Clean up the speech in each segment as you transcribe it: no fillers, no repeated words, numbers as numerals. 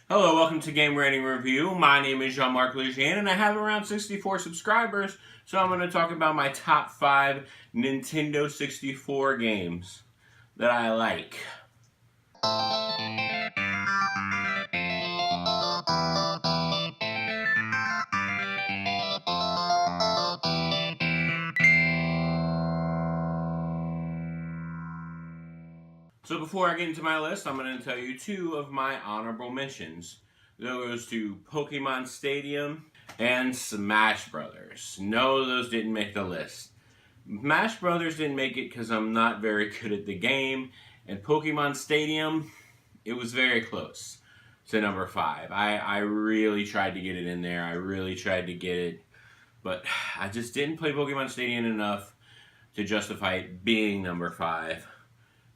Hello, welcome to Game Rating Review. My name is Jean-Marc and I have around 64 subscribers, so I'm going to talk about my top 5 Nintendo 64 games that I like. So before I get into my list, I'm going to tell you 2 of my honorable mentions. Those to Pokemon Stadium and Smash Brothers. No, those didn't make the list. Smash Brothers didn't make it because I'm not very good at the game, and Pokemon Stadium, it was very close to number 5. I really tried to get it in there. I really tried to get it, but I just didn't play Pokemon Stadium enough to justify it being number 5.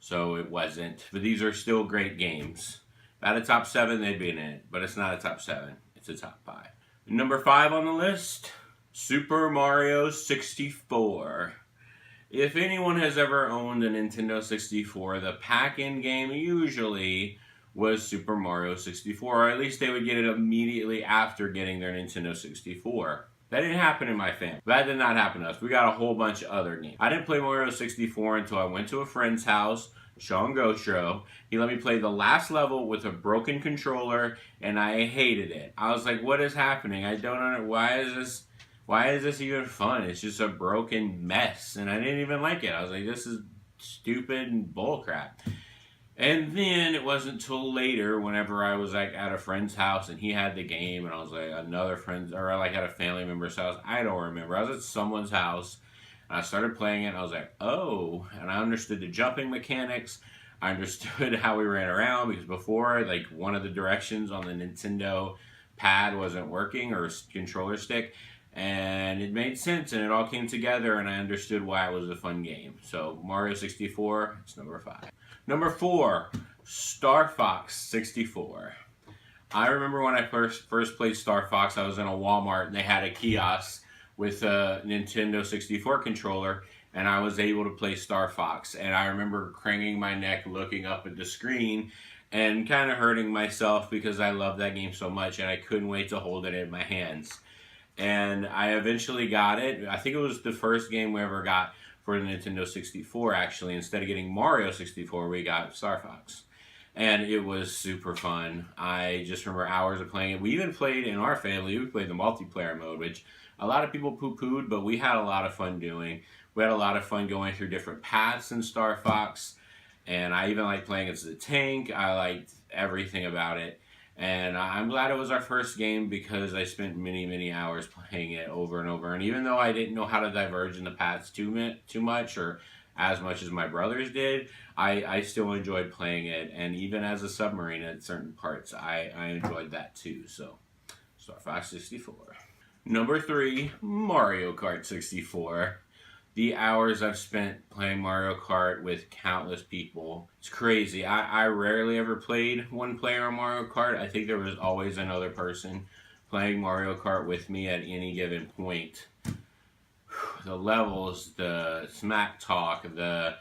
So it wasn't. But these are still great games. At a top 7, they'd be in it. But it's not a top 7. It's a top 5. Number 5 on the list, Super Mario 64. If anyone has ever owned a Nintendo 64, the pack-in game usually was Super Mario 64. Or at least they would get it immediately after getting their Nintendo 64. That didn't happen in my family. That did not happen to us. We got a whole bunch of other games. I didn't play Mario 64 until I went to a friend's house, Sean Gostro. He let me play the last level with a broken controller, and I hated it. I was like, what is happening? I don't know. Why is this even fun? It's just a broken mess, and I didn't even like it. I was like, this is stupid and bullcrap. And then it wasn't until later, whenever I was like at a friend's house and he had the game, and I was like another friend's, or like at a family member's house. I don't remember. I was at someone's house, and I started playing it, and I was like, oh, and I understood the jumping mechanics. I understood how we ran around, because before, like, one of the directions on the Nintendo pad wasn't working, or controller stick, and it made sense, and it all came together, and I understood why it was a fun game. So Mario 64, it's number 5. Number 4, Star Fox 64. I remember when I first played Star Fox, I was in a Walmart and they had a kiosk with a Nintendo 64 controller, and I was able to play Star Fox. And I remember craning my neck looking up at the screen and kind of hurting myself because I loved that game so much and I couldn't wait to hold it in my hands. And I eventually got it. I think it was the first game we ever got for the Nintendo 64, actually. Instead of getting Mario 64, we got Star Fox. And it was super fun. I just remember hours of playing it. We even played, in our family, we played the multiplayer mode, which a lot of people poo-pooed, but we had a lot of fun doing. We had a lot of fun going through different paths in Star Fox. And I even liked playing as the tank. I liked everything about it. And I'm glad it was our first game because I spent many, many hours playing it over and over. And even though I didn't know how to diverge in the paths too much or as much as my brothers did, I still enjoyed playing it. And even as a submarine at certain parts, I enjoyed that too. So, Star Fox 64. Number 3, Mario Kart 64. The hours I've spent playing Mario Kart with countless people. It's crazy. I rarely ever played one player on Mario Kart. I think there was always another person playing Mario Kart with me at any given point. The levels, the smack talk, the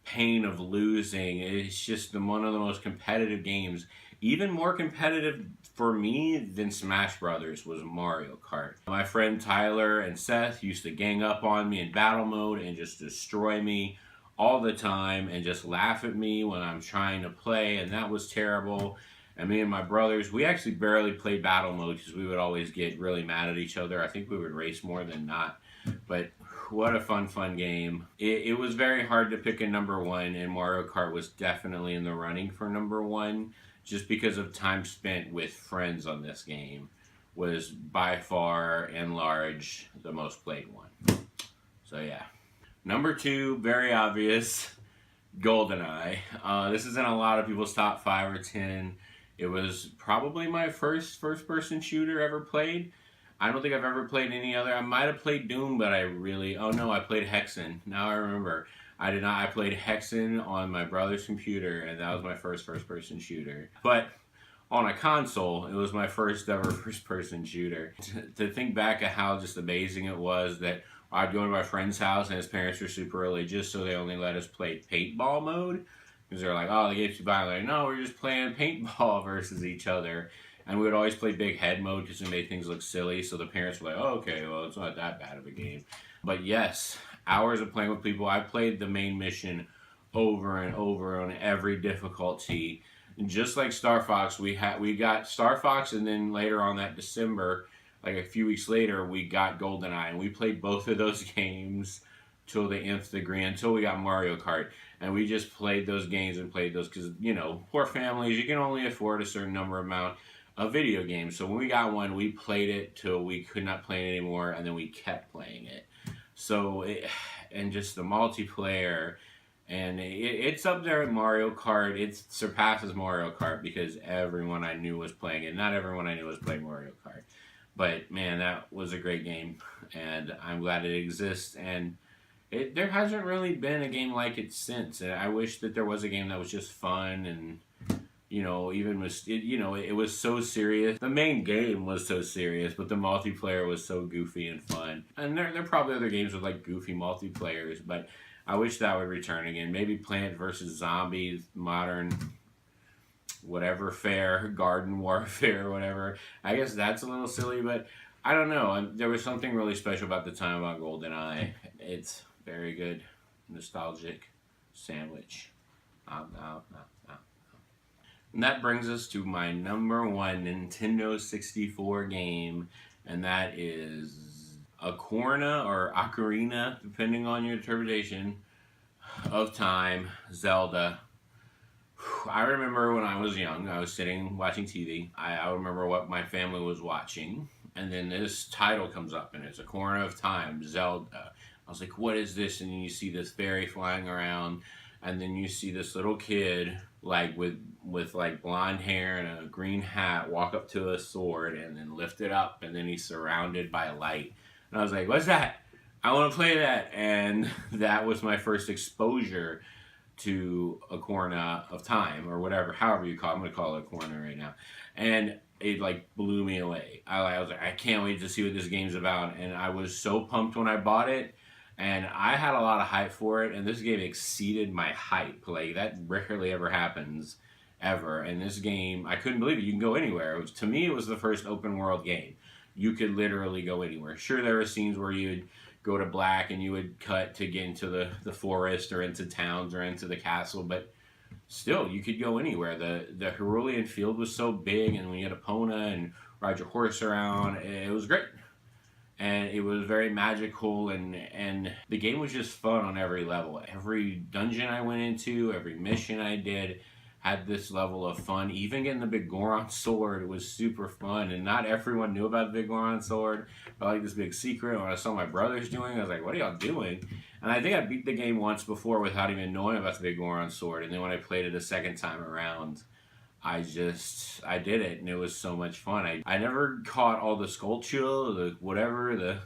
pain of losing. It's just one of the most competitive games. Even more competitive for me than Smash Brothers was Mario Kart. My friend Tyler and Seth used to gang up on me in battle mode and just destroy me all the time and just laugh at me when I'm trying to play, and that was terrible. And me and my brothers, we actually barely played battle mode because we would always get really mad at each other. I think we would race more than not. But what a fun game. It was very hard to pick a number 1, and Mario Kart was definitely in the running for number 1. Just because of time spent with friends on this game was by far and large the most played one. So yeah. Number 2, very obvious, GoldenEye. This is in a lot of people's top 5 or 10. It was probably my first-person shooter ever played. I don't think I've ever played any other. I might have played Doom, but oh no, I played Hexen. Now I remember. I did not. I played Hexen on my brother's computer, and that was my first-person shooter. But on a console, it was my first ever first-person shooter. To think back at how just amazing it was that I'd go to my friend's house, and his parents were super religious, so they only let us play paintball mode. Because they're like, oh, the game's too violent. Like, no, we're just playing paintball versus each other. And we would always play big head mode because it made things look silly. So the parents were like, oh, okay, well, it's not that bad of a game. But yes, hours of playing with people. I played the main mission over and over on every difficulty. And just like Star Fox, we got Star Fox, and then later on that December, like a few weeks later, we got GoldenEye. And we played both of those games till the nth degree, until we got Mario Kart. And we just played those games and played those because, you know, poor families, you can only afford a certain amount of video games. So when we got one, we played it till we could not play it anymore, and then we kept playing it. So, and just the multiplayer, and it's up there with Mario Kart. It surpasses Mario Kart because everyone I knew was playing it. Not everyone I knew was playing Mario Kart. But, man, that was a great game, and I'm glad it exists, and there hasn't really been a game like it since. And I wish that there was a game that was just fun and, you know, even was, it was so serious. The main game was so serious, but the multiplayer was so goofy and fun. And there are probably other games with like goofy multiplayers, but I wish that would return again. Maybe Plant vs. Zombies, modern, whatever fare, garden warfare, whatever. I guess that's a little silly, but I don't know. There was something really special about the time about GoldenEye. It's very good, nostalgic sandwich. And that brings us to my number one Nintendo 64 game, and that is Ocarina, depending on your interpretation, of time, Zelda. I remember when I was young, I was sitting watching TV. I remember what my family was watching, and then this title comes up, and it's Ocarina of Time, Zelda. I was like, what is this? And then you see this fairy flying around, and then you see this little kid, like with like blonde hair and a green hat, walk up to a sword and then lift it up, and then he's surrounded by light. And I was like, what's that? I want to play that. And that was my first exposure to Ocarina of Time, or whatever, however you call it. I'm going to call it Ocarina right now. And it like blew me away. I was like, I can't wait to see what this game's about. And I was so pumped when I bought it. And I had a lot of hype for it, and this game exceeded my hype. Like, that rarely ever happens, ever. And this game, I couldn't believe it. You can go anywhere. To me, it was the first open world game. You could literally go anywhere. Sure, there were scenes where you'd go to black and you would cut to get into the forest or into towns or into the castle, but still, you could go anywhere. The Cerulean Field was so big, and when you had Epona and ride your horse around, it was great. And it was very magical, and the game was just fun on every level. Every dungeon I went into, every mission I did, had this level of fun. Even getting the big Goron sword was super fun, and not everyone knew about the big Goron sword, but like this big secret. When I saw my brothers doing it, I was like, what are y'all doing? And I think I beat the game once before without even knowing about the big Goron sword, and then when I played it a second time around, I did it, and it was so much fun. I never caught all the Skulltula, the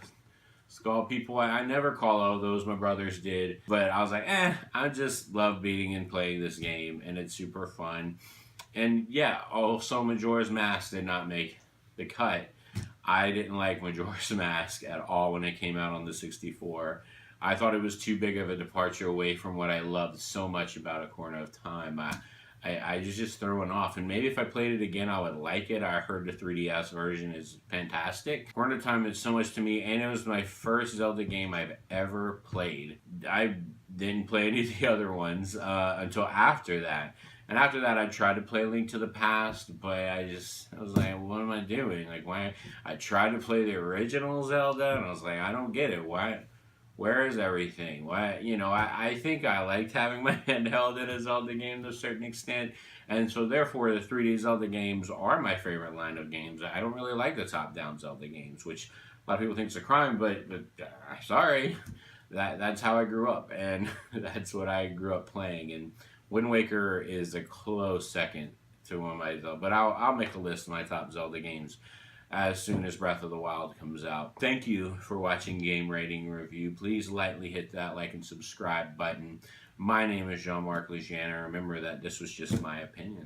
Skull people. I never caught all those, my brothers did. But I was like, I just love beating and playing this game, and it's super fun. And yeah, also Majora's Mask did not make the cut. I didn't like Majora's Mask at all when it came out on the 64. I thought it was too big of a departure away from what I loved so much about Ocarina of Time. I was just thrown off, and maybe if I played it again, I would like it. I heard the 3DS version is fantastic. Ocarina of Time meant so much to me, and it was my first Zelda game I've ever played. I didn't play any of the other ones until after that. And after that, I tried to play Link to the Past, but I was like, what am I doing? Like, why? I tried to play the original Zelda, and I was like, I don't get it. Why? Where is everything? Why? You know, I think I liked having my handheld in a Zelda game to a certain extent, and so therefore the 3D Zelda games are my favorite line of games. I don't really like the top-down Zelda games, which a lot of people think is a crime, but sorry, that's how I grew up, and that's what I grew up playing. And Wind Waker is a close second to one of my Zelda, but I'll make a list of my top Zelda games as soon as Breath of the Wild comes out. Thank you for watching Game Rating Review. Please lightly hit that like and subscribe button. My name is Jean-Marc. Remember that this was just my opinion.